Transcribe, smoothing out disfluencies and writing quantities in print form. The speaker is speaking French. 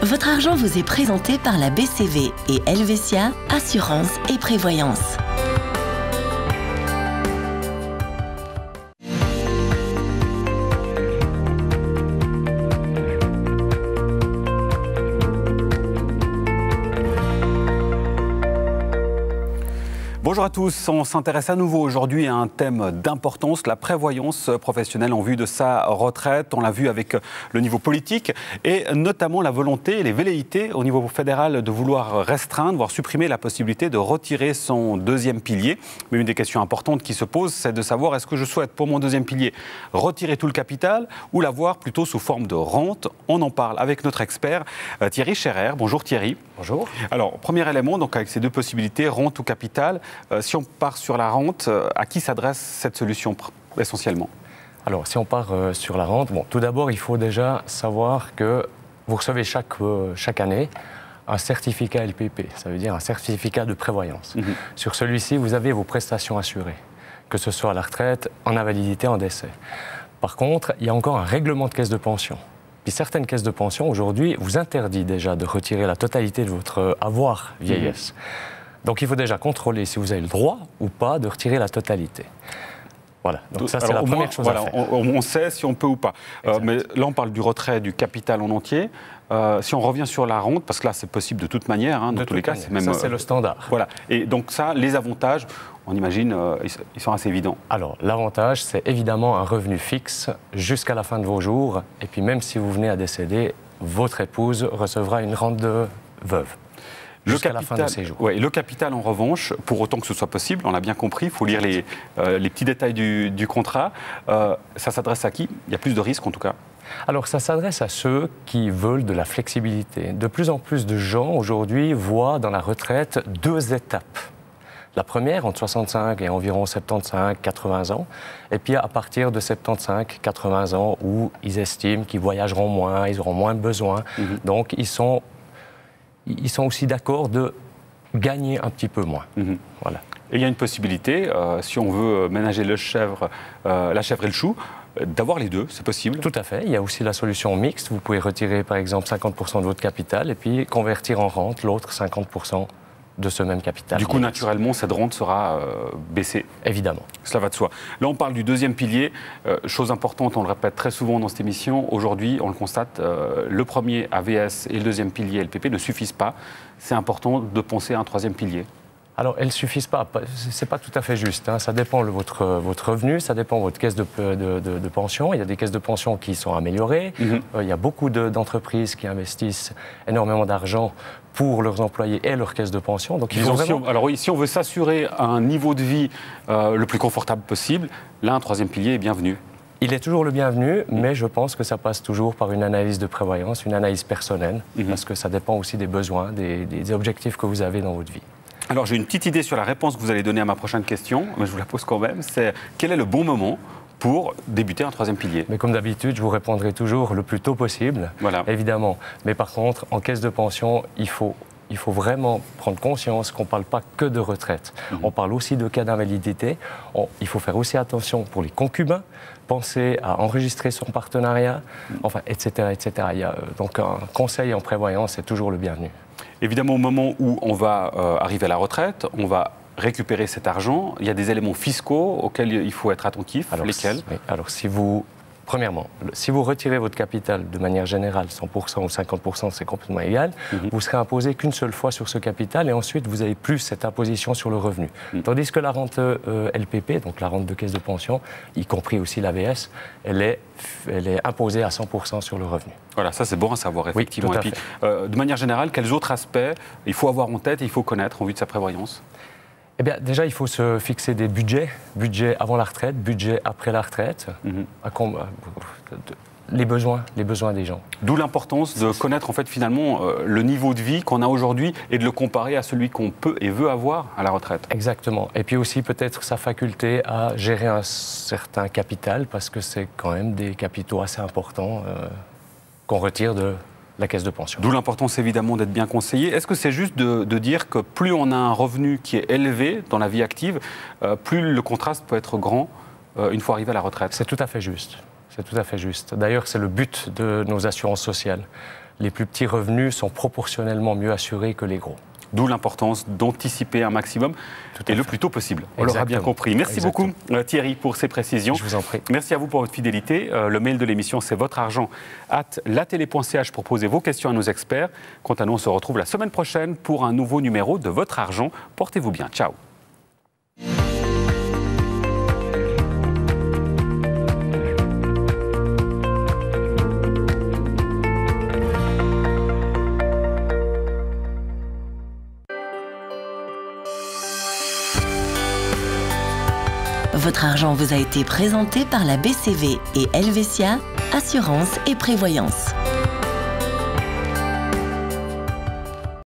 Votre argent vous est présenté par la BCV et Helvetia, assurance et prévoyance. Bonjour à tous, on s'intéresse à nouveau aujourd'hui à un thème d'importance, la prévoyance professionnelle en vue de sa retraite. On l'a vu avec le niveau politique et notamment la volonté et les velléités au niveau fédéral de vouloir restreindre, voire supprimer la possibilité de retirer son deuxième pilier. Mais une des questions importantes qui se pose, c'est de savoir est-ce que je souhaite pour mon deuxième pilier retirer tout le capital ou l'avoir plutôt sous forme de rente. On en parle avec notre expert Thierry Scherer. Bonjour Thierry. Bonjour. Alors, premier élément, donc avec ces deux possibilités, rente ou capital. Si on part sur la rente, à qui s'adresse cette solution essentiellement? Alors, si on part sur la rente, bon, tout d'abord, il faut déjà savoir que vous recevez chaque année un certificat LPP, ça veut dire un certificat de prévoyance. Sur celui-ci, vous avez vos prestations assurées, que ce soit à la retraite, en invalidité, en décès. Par contre, il y a encore un règlement de caisse de pension. Puis certaines caisses de pension, aujourd'hui, vous interdit déjà de retirer la totalité de votre avoir vieillesse. Donc il faut déjà contrôler si vous avez le droit ou pas de retirer la totalité. Voilà, donc ça c'est la première chose à faire. On sait si on peut ou pas. Mais là on parle du retrait du capital en entier. Si on revient sur la rente, parce que là c'est possible de toute manière, hein, dans tous les cas. C'est même, ça c'est le standard. Voilà, et donc ça, les avantages, on imagine, ils sont assez évidents. Alors l'avantage c'est évidemment un revenu fixe jusqu'à la fin de vos jours. Et puis même si vous venez à décéder, votre épouse recevra une rente de veuve. Jusqu'à la fin de ses jours. Ouais, et le capital, en revanche, pour autant que ce soit possible, on l'a bien compris, il faut lire les petits détails du contrat. Ça s'adresse à qui? Il y a plus de risques, en tout cas. Alors, ça s'adresse à ceux qui veulent de la flexibilité. De plus en plus de gens, aujourd'hui, voient dans la retraite deux étapes. La première, entre 65 et environ 75-80 ans. Et puis, à partir de 75-80 ans, où ils estiment qu'ils voyageront moins, ils auront moins de besoins. Donc, ils sont aussi d'accord de gagner un petit peu moins. Voilà. Et il y a une possibilité, si on veut ménager la chèvre et le chou, d'avoir les deux, c'est possible? Tout à fait. Il y a aussi la solution mixte. Vous pouvez retirer, par exemple, 50% de votre capital et puis convertir en rente l'autre 50% de ce même capital. Du coup, naturellement, cette rente sera baissée. Évidemment. Cela va de soi. Là, on parle du deuxième pilier. Chose importante, on le répète très souvent dans cette émission. Aujourd'hui, on le constate, le premier AVS et le deuxième pilier LPP ne suffisent pas. C'est important de penser à un troisième pilier. Alors, elles ne suffisent pas. Ce n'est pas tout à fait juste. Hein. Ça dépend de votre revenu, ça dépend de votre caisse de pension. Il y a des caisses de pension qui sont améliorées. Il y a beaucoup d'entreprises qui investissent énormément d'argent pour leurs employés et leurs caisses de pension. Donc, alors, si on veut s'assurer un niveau de vie le plus confortable possible, là, un troisième pilier est bienvenu. Il est toujours le bienvenu, mais je pense que ça passe toujours par une analyse de prévoyance, une analyse personnelle, parce que ça dépend aussi des besoins, des objectifs que vous avez dans votre vie. Alors, j'ai une petite idée sur la réponse que vous allez donner à ma prochaine question, mais je vous la pose quand même. C'est quel est le bon moment pour débuter un troisième pilier? Mais comme d'habitude, je vous répondrai toujours le plus tôt possible, évidemment. Mais par contre, en caisse de pension, il faut vraiment prendre conscience qu'on ne parle pas que de retraite. On parle aussi de cas d'invalidité. Il faut faire aussi attention pour les concubins, penser à enregistrer son partenariat, enfin, etc. etc. Donc un conseil en prévoyance est toujours le bienvenu. Évidemment, au moment où on va arriver à la retraite, on va récupérer cet argent. Il y a des éléments fiscaux auxquels il faut être attentif. Alors, lesquels? Alors, premièrement, si vous retirez votre capital de manière générale, 100% ou 50%, c'est complètement égal, vous serez imposé qu'une seule fois sur ce capital et ensuite vous n'avez plus cette imposition sur le revenu. Tandis que la rente LPP, donc la rente de caisse de pension, y compris aussi l'AVS, elle est imposée à 100% sur le revenu. Voilà, ça c'est bon à savoir, effectivement. Oui, et puis, de manière générale, quels autres aspects il faut avoir en tête et il faut connaître en vue de sa prévoyance? Eh bien, déjà, il faut se fixer des budgets. Budget avant la retraite, budget après la retraite. Les besoins des gens. D'où l'importance de connaître, en fait, finalement, le niveau de vie qu'on a aujourd'hui et de le comparer à celui qu'on peut et veut avoir à la retraite. Exactement. Et puis aussi, peut-être, sa faculté à gérer un certain capital, parce que c'est quand même des capitaux assez importants qu'on retire de la caisse de pension. D'où l'importance évidemment d'être bien conseillé. Est-ce que c'est juste de dire que plus on a un revenu qui est élevé dans la vie active, plus le contraste peut être grand une fois arrivé à la retraite? C'est tout à fait juste. C'est tout à fait juste. D'ailleurs, c'est le but de nos assurances sociales. les plus petits revenus sont proportionnellement mieux assurés que les gros. D'où l'importance d'anticiper un maximum et le plus tôt possible. On l'aura bien compris. Merci beaucoup Thierry pour ces précisions. Je vous en prie. Merci à vous pour votre fidélité. Le mail de l'émission, c'est votrargent@latélé.ch pour poser vos questions à nos experts. Quant à nous, on se retrouve la semaine prochaine pour un nouveau numéro de Votre Argent. Portez-vous bien. Ciao. Votre argent vous a été présenté par la BCV et Helvetia, assurance et prévoyance.